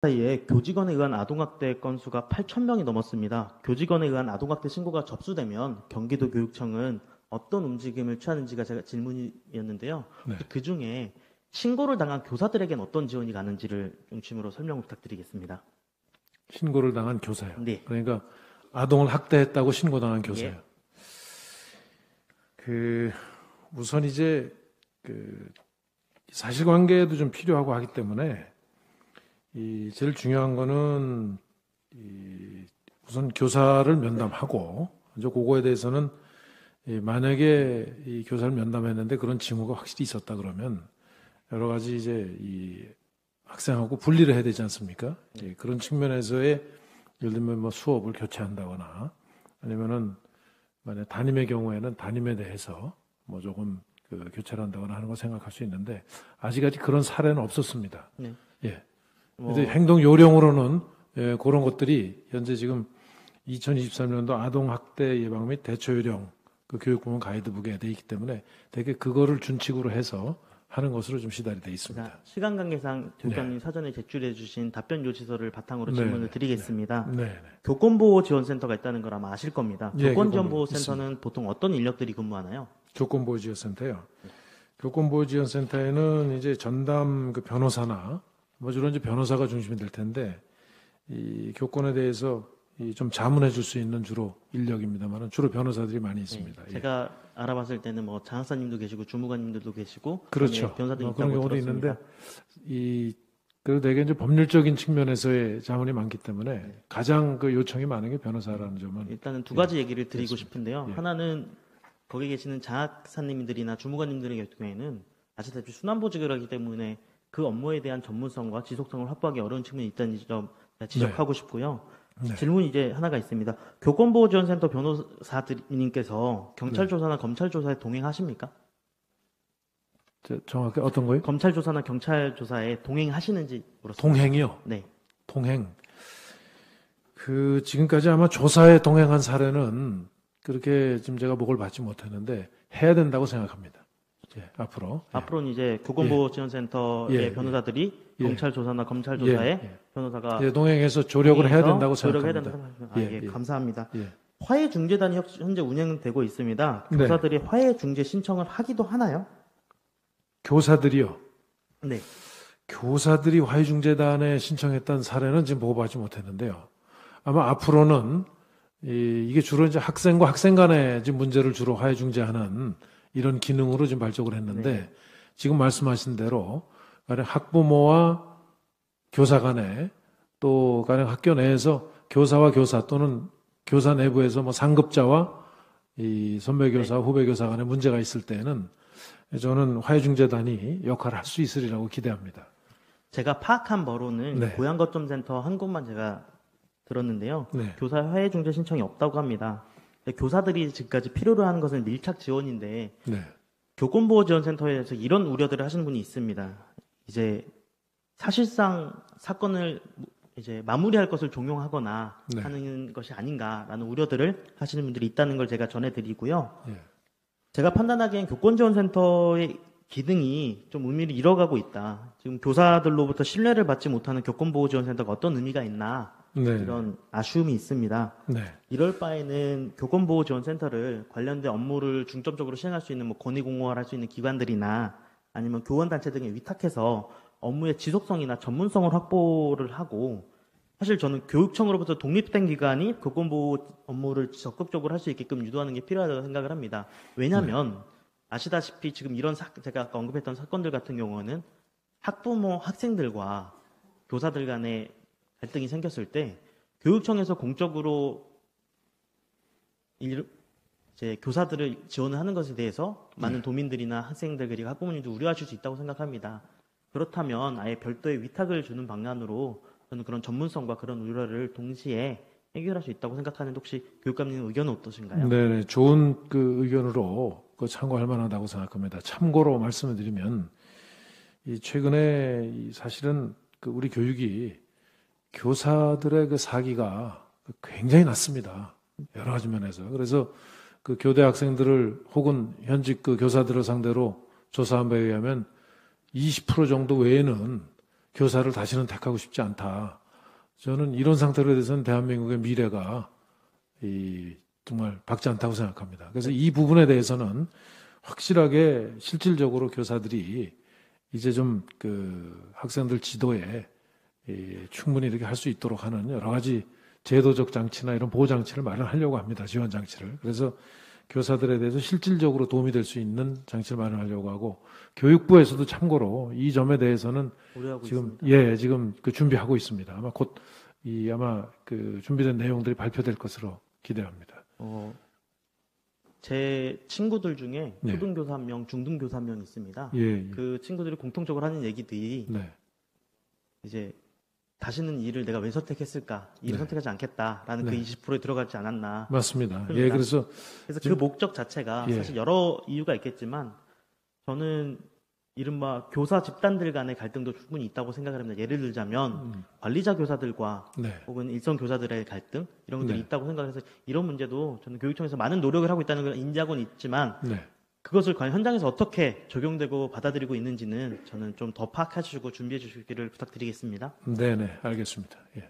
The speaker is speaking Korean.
사이에 교직원에 의한 아동학대 건수가 8천 명이 넘었습니다. 교직원에 의한 아동학대 신고가 접수되면 경기도 교육청은 어떤 움직임을 취하는지가 제가 질문이었는데요. 네. 그 중에 신고를 당한 교사들에겐 어떤 지원이 가는지를 중심으로 설명 부탁드리겠습니다. 신고를 당한 교사요. 네. 그러니까 아동을 학대했다고 신고당한 교사요. 예. 우선 이제 사실관계도 좀 필요하고 하기 때문에 제일 중요한 거는 우선 교사를 면담하고 이제 그거에 대해서는 만약에 이 교사를 면담했는데 그런 징후가 확실히 있었다 그러면 여러 가지 이제 이 학생하고 분리를 해야 되지 않습니까? 그런 측면에서의 예를 들면 뭐 수업을 교체한다거나 아니면은 만약 담임의 경우에는 담임에 대해서 뭐 조금 교체를 한다거나 하는 거 생각할 수 있는데 아직까지 그런 사례는 없었습니다. 네. 예. 근데 행동 요령으로는 그런 것들이 현재 지금 2023년도 아동학대 예방 및 대처 요령 교육부문 가이드북에 돼 있기 때문에 되게 그거를 준칙으로 해서 하는 것으로 좀 시달이 돼 있습니다. 시간 관계상 교육감님 사전에 제출해 주신 답변 요지서를 바탕으로 질문을 드리겠습니다. 교권보호지원센터가 있다는 걸 아마 아실 겁니다. 교권지원보호센터는 보통 어떤 인력들이 근무하나요? 교권보호지원센터요. 교권보호지원센터에는 이제 전담 변호사나 뭐 주로 이제 변호사가 중심이 될 텐데 이 교권에 대해서 좀 자문해 줄 수 있는 주로 인력입니다만 주로 변호사들이 많이 있습니다. 네, 제가 알아봤을 때는 뭐 장학사님도 계시고 주무관님들도 계시고 그렇죠. 변호사들이 그런 있다고 경우도 들었습니다. 있는데 그래도 되게 이제 법률적인 측면에서의 자문이 많기 때문에 가장 요청이 많은 게 변호사라는 점은 일단은 두 가지 얘기를 드리고 싶은데요. 예. 하나는 거기 계시는 장학사님들이나 주무관님들의 경우에는 아시다시피 순환보직을 하기 때문에 그 업무에 대한 전문성과 지속성을 확보하기 어려운 측면이 있다는 점 지적하고 싶고요. 질문이 이제 하나가 있습니다. 교권보호지원센터 변호사님께서 경찰 조사나 검찰 조사에 동행하십니까? 정확히 어떤 거요? 검찰 조사나 경찰 조사에 동행하시는지 물었습니다. 동행이요? 네. 동행. 지금까지 아마 조사에 동행한 사례는 그렇게 지금 제가 목을 받지 못했는데 해야 된다고 생각합니다. 앞으로. 앞으로는 이제 교권보호지원센터의 변호사들이 경찰 조사나 검찰 조사에 변호사가 동행해서 조력을 해야 된다고 생각합니다. 감사합니다. 화해중재단이 현재 운영되고 있습니다. 교사들이 화해중재 신청을 하기도 하나요? 교사들이요? 네. 교사들이 화해중재단에 신청했던 사례는 지금 보고받지 못했는데요. 아마 앞으로는 이게 주로 이제 학생과 학생 간의 지금 문제를 주로 화해중재하는 이런 기능으로 지금 발족을 했는데 지금 말씀하신 대로 가령 학부모와 교사 간에 또 가령 학교 내에서 교사와 교사 또는 교사 내부에서 뭐 상급자와 이 선배 교사, 후배 교사 간에 문제가 있을 때는 저는 화해중재단이 역할을 할 수 있으리라고 기대합니다. 제가 파악한 바로는 고양거점센터 한 곳만 제가 들었는데요. 교사 화해중재 신청이 없다고 합니다. 교사들이 지금까지 필요로 하는 것은 밀착 지원인데 교권보호지원센터에서 이런 우려들을 하시는 분이 있습니다. 이제 사실상 사건을 이제 마무리할 것을 종용하거나 하는 것이 아닌가라는 우려들을 하시는 분들이 있다는 걸 제가 전해드리고요. 제가 판단하기엔 교권지원센터의 기능이 좀 의미를 잃어가고 있다. 지금 교사들로부터 신뢰를 받지 못하는 교권보호지원센터가 어떤 의미가 있나 이런 아쉬움이 있습니다. 이럴 바에는 교권보호지원센터를 관련된 업무를 중점적으로 시행할 수 있는 뭐 권익공무원을 할 수 있는 기관들이나 아니면 교원단체 등에 위탁해서 업무의 지속성이나 전문성을 확보를 하고 사실 저는 교육청으로부터 독립된 기관이 교권보호 업무를 적극적으로 할 수 있게끔 유도하는 게 필요하다고 생각을 합니다. 왜냐하면 아시다시피 지금 이런 제가 아까 언급했던 사건들 같은 경우는 학부모, 학생들과 교사들 간의 갈등이 생겼을 때 교육청에서 공적으로 이제 교사들을 지원을 하는 것에 대해서 많은 도민들이나 학생들 그리고 학부모님도 우려하실 수 있다고 생각합니다. 그렇다면 아예 별도의 위탁을 주는 방안으로 저는 그런 전문성과 그런 우려를 동시에 해결할 수 있다고 생각하는데 혹시 교육감님 의견은 어떠신가요? 네, 좋은 의견으로 참고할 만하다고 생각합니다. 참고로 말씀을 드리면 최근에 사실은 우리 교육이 교사들의 사기가 굉장히 낮습니다. 여러 가지 면에서. 그래서 교대 학생들을 혹은 현직 교사들을 상대로 조사한 바에 의하면 20% 정도 외에는 교사를 다시는 택하고 싶지 않다. 저는 이런 상태로 대해서는 대한민국의 미래가 정말 밝지 않다고 생각합니다. 그래서 이 부분에 대해서는 확실하게 실질적으로 교사들이 이제 좀 그 학생들 지도에 충분히 이렇게 할 수 있도록 하는 여러 가지 제도적 장치나 이런 보호 장치를 마련하려고 합니다. 지원 장치를. 그래서 교사들에 대해서 실질적으로 도움이 될 수 있는 장치를 마련하려고 하고 교육부에서도 참고로 이 점에 대해서는 지금 있습니다. 지금 그 준비하고 있습니다. 아마 곧 아마 그 준비된 내용들이 발표될 것으로 기대합니다. 제 친구들 중에 초등교사 1명, 중등교사 1명 있습니다. 그 친구들이 공통적으로 하는 얘기들이 이제 다시는 이 일을 내가 왜 선택했을까? 이 일을 선택하지 않겠다라는 그 20%에 들어가지 않았나. 맞습니다. 싶습니다. 그래서 그 목적 자체가 사실 여러 이유가 있겠지만 저는 이른바 교사 집단들 간의 갈등도 충분히 있다고 생각을 합니다. 예를 들자면 관리자 교사들과 혹은 일선 교사들의 갈등 이런 것들이 있다고 생각해서 이런 문제도 저는 교육청에서 많은 노력을 하고 있다는 걸 인지하고는 있지만 그것을 과연 현장에서 어떻게 적용되고 받아들이고 있는지는 저는 좀 더 파악해 주시고 준비해 주시기를 부탁드리겠습니다. 네네, 알겠습니다. 예.